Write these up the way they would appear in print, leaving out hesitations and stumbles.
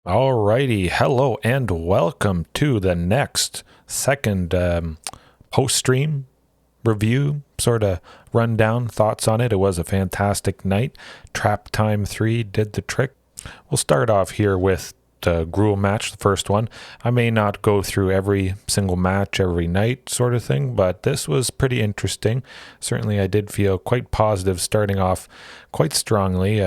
Alrighty, hello and welcome to the next second post-stream review, sort of rundown thoughts on it. It was a fantastic night. Trap Time 3 did the trick. We'll start off here with the Gruel match, the first one. I may not go through every single match every night sort of thing, but this was pretty interesting. Certainly I did feel quite positive starting off quite strongly,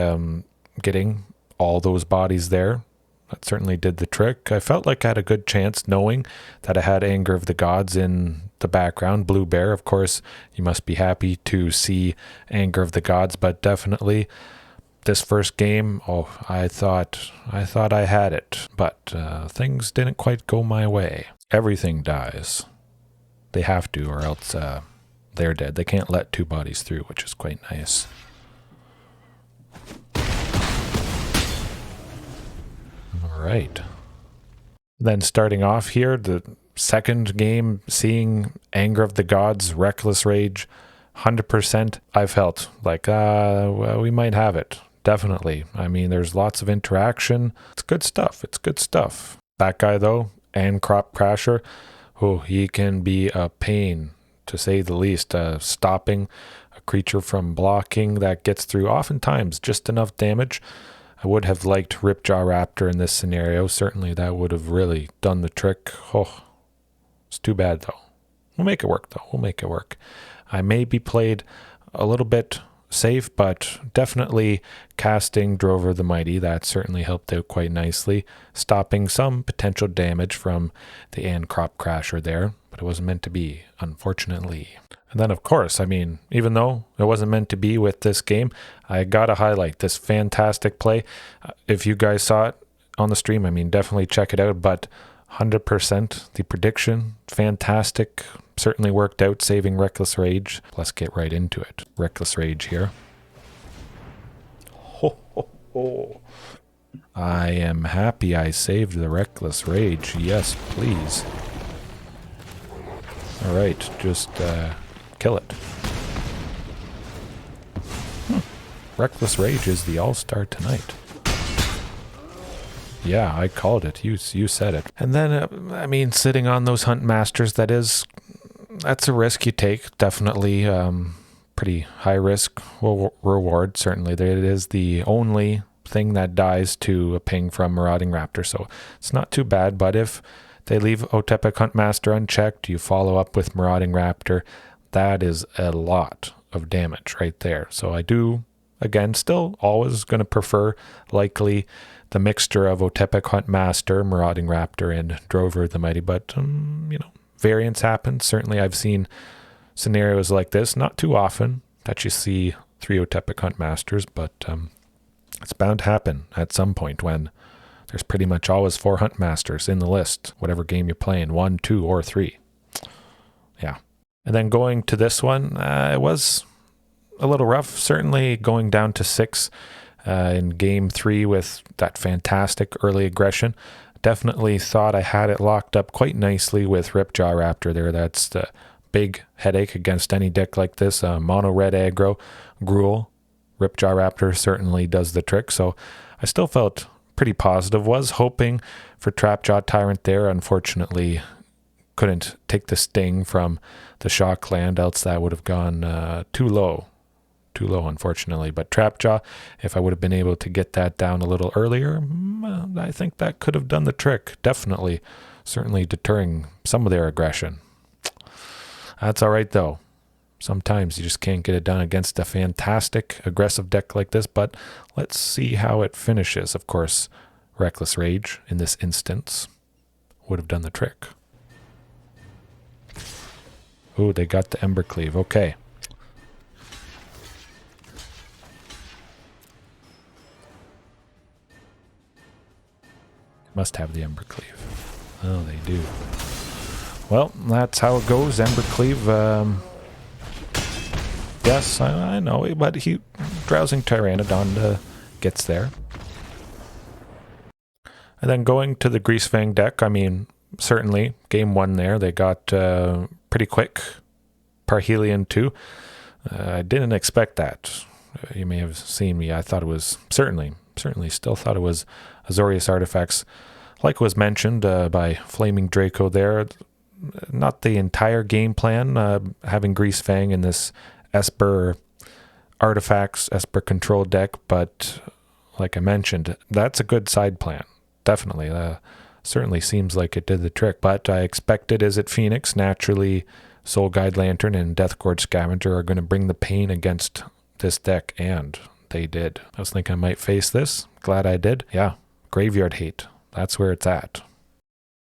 getting all those bodies there. That certainly did the trick. I felt like I had a good chance knowing that I had Anger of the Gods in the background. Blue Bear, of course, you must be happy to see Anger of the Gods, but definitely this first game, I thought I had it, but things didn't quite go my way. Everything dies. They have to, or else they're dead. They can't let two bodies through, which is quite nice. Right. Then starting off here, the second game, seeing Anger of the Gods, Reckless Rage, 100%, I felt like, well, we might have it. Definitely. I mean, there's lots of interaction. It's good stuff. It's good stuff. That guy, though, and Crop Crasher, he can be a pain, to say the least. Stopping a creature from blocking that gets through, oftentimes just enough damage. I would have liked Ripjaw Raptor in this scenario. Certainly that would have really done the trick. Oh, it's too bad though. We'll make it work though. We'll make it work. I may be played a little bit safe, but definitely casting Drover the Mighty. That certainly helped out quite nicely, stopping some potential damage from the Crop Crasher there, but it wasn't meant to be, unfortunately. And then, of course, I mean, even though it wasn't meant to be with this game, I got to highlight this fantastic play. If you guys saw it on the stream, I mean, definitely check it out. But 100%, the prediction, fantastic. Certainly worked out, saving Reckless Rage. Let's get right into it. Reckless Rage here. Ho, ho, ho. I am happy I saved the Reckless Rage. Yes, please. All right, just... kill it. Reckless Rage is the all-star tonight. Yeah, I called it. You said it. And then, I mean, sitting on those Hunt Masters, that's a risk you take. Definitely pretty high risk reward. Certainly, it is the only thing that dies to a ping from Marauding Raptor, so it's not too bad. But if they leave Otepec Huntmaster unchecked, you follow up with Marauding Raptor. That is a lot of damage right there. So I do, again, still always going to prefer likely the mixture of Otepec Huntmaster, Marauding Raptor, and Drover the Mighty. But, variance happens. Certainly I've seen scenarios like this. Not too often that you see 3 Otepec Huntmasters, but it's bound to happen at some point when there's pretty much always 4 Huntmasters in the list, whatever game you're playing, 1, 2, or 3. Yeah. And then going to this one, it was a little rough. Certainly going down to 6 in game 3 with that fantastic early aggression. Definitely thought I had it locked up quite nicely with Ripjaw Raptor there. That's the big headache against any deck like this. Mono red aggro, Gruel, Ripjaw Raptor certainly does the trick. So I still felt pretty positive. Was hoping for Trapjaw Tyrant there. Unfortunately, couldn't take the sting from the shock land, else that would have gone too low, unfortunately. But Trapjaw, if I would have been able to get that down a little earlier, I think that could have done the trick. Definitely, certainly deterring some of their aggression. That's all right though. Sometimes you just can't get it done against a fantastic aggressive deck like this, but let's see how it finishes. Of course, Reckless Rage in this instance would have done the trick. Ooh, they got the Embercleave. Okay. Must have the Embercleave. Oh, they do. Well, that's how it goes. Embercleave. Yes, I know, but Drowsing Pteranodon gets there. And then going to the Greasefang deck, I mean, certainly, game 1 there, they got pretty quick Parhelion 2. I didn't expect that. You may have seen me. I thought it was certainly certainly still thought it was Azorius artifacts. Like was mentioned by Flaming Draco there, not the entire game plan, having Grease Fang in this Esper artifacts, Esper control deck, but like I mentioned, that's a good side plan. Definitely. Certainly seems like it did the trick, but I expected Izzet Phoenix, naturally Soul Guide Lantern and Death Gorge Scavenger are going to bring the pain against this deck, and they did. I was thinking I might face this. Glad I did. Yeah, Graveyard Hate. That's where it's at.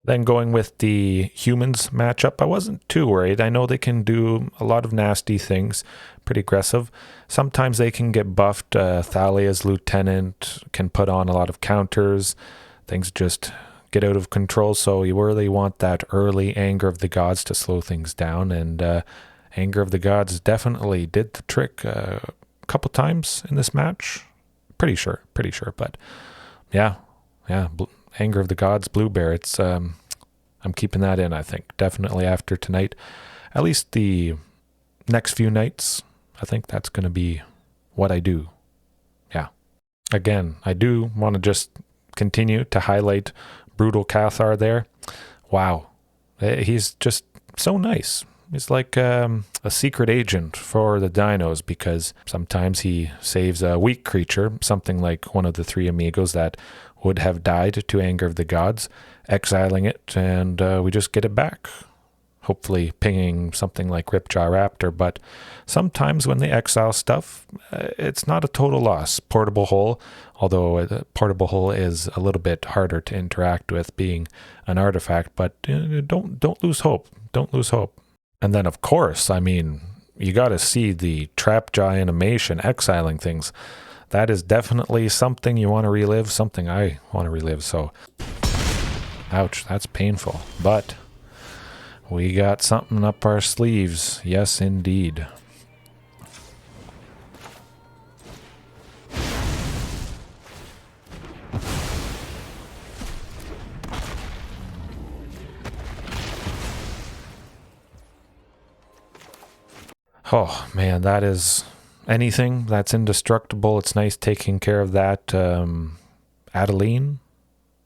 Then going with the humans matchup, I wasn't too worried. I know they can do a lot of nasty things, pretty aggressive. Sometimes they can get buffed. Thalia's Lieutenant can put on a lot of counters. Things just get out of control, so you really want that early Anger of the Gods to slow things down, and Anger of the Gods definitely did the trick a couple times in this match. Pretty sure, but yeah. Anger of the Gods, Blue Bear. It's I'm keeping that in, I think. Definitely after tonight. At least the next few nights, I think that's going to be what I do. Yeah. Again, I do want to just continue to highlight Brutal Cathar there. Wow. He's just so nice. He's like a secret agent for the dinos, because sometimes he saves a weak creature, something like one of the three amigos that would have died to Anger of the Gods, exiling it, and we just get it back. Hopefully pinging something like Ripjaw Raptor, but sometimes when they exile stuff, it's not a total loss. Portable Hole, although Portable Hole is a little bit harder to interact with being an artifact, but don't lose hope. Don't lose hope. And then, of course, I mean, you got to see the Trapjaw animation exiling things. That is definitely something you want to relive, something I want to relive, so ouch, that's painful. But we got something up our sleeves, yes indeed. Oh man, that is anything that's indestructible. It's nice taking care of that. Adeline,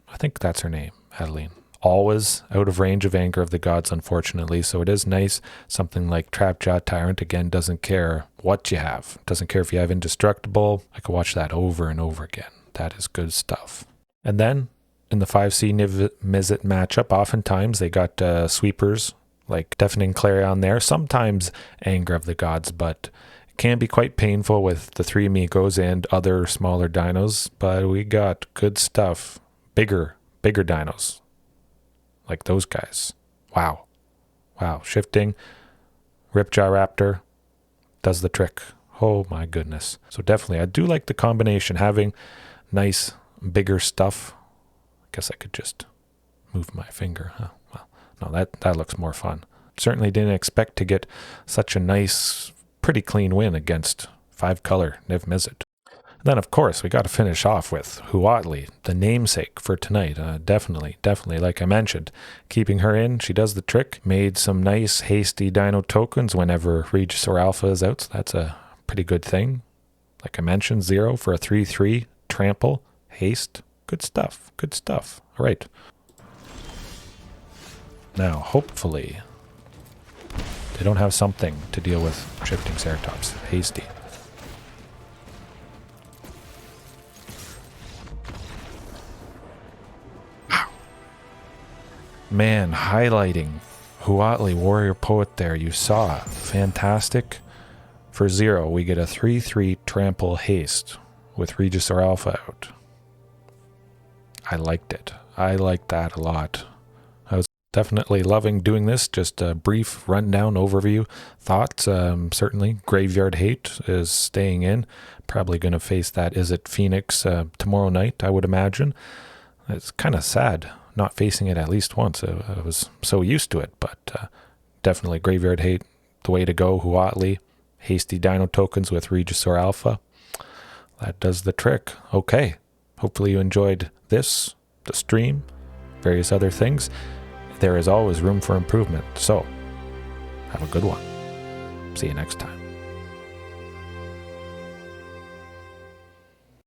I think that's her name, Adeline. Always out of range of Anger of the Gods, unfortunately, so it is nice. Something like Trapjaw Tyrant, again, doesn't care what you have. Doesn't care if you have indestructible. I could watch that over and over again. That is good stuff. And then, in the 5C Mizzet matchup, oftentimes they got sweepers, like Deafening Clarion there. Sometimes Anger of the Gods, but it can be quite painful with the three amigos and other smaller dinos. But we got good stuff. Bigger dinos. Like those guys. Wow. Shifting. Ripjaw Raptor does the trick. Oh my goodness. So definitely, I do like the combination. Having nice, bigger stuff. I guess I could just move my finger. Huh? Well, no, that looks more fun. Certainly didn't expect to get such a nice, pretty clean win against 5-color Niv Mizzet. Then, of course, we got to finish off with Huatli, the namesake for tonight. Definitely, like I mentioned, keeping her in, she does the trick. Made some nice, hasty dino tokens whenever Regisaur Alpha is out, so that's a pretty good thing. Like I mentioned, 0 for a 3/3, trample, haste. Good stuff. All right. Now, hopefully, they don't have something to deal with Shifting Ceratops. Hasty. Man, highlighting Huatli, Warrior Poet there. You saw. Fantastic. For 0, we get a 3/3 trample haste with Regisaur Alpha out. I liked it. I liked that a lot. I was definitely loving doing this. Just a brief rundown overview. Thoughts, certainly. Graveyard Hate is staying in. Probably going to face that Izzet Phoenix tomorrow night, I would imagine. It's kind of sad not facing it at least once. I was so used to it, but definitely Graveyard Hate, the way to go. Huatli, hasty dino tokens with Regisaur Alpha. That does the trick. Okay. Hopefully you enjoyed this, the stream, various other things. There is always room for improvement, so have a good one. See you next time.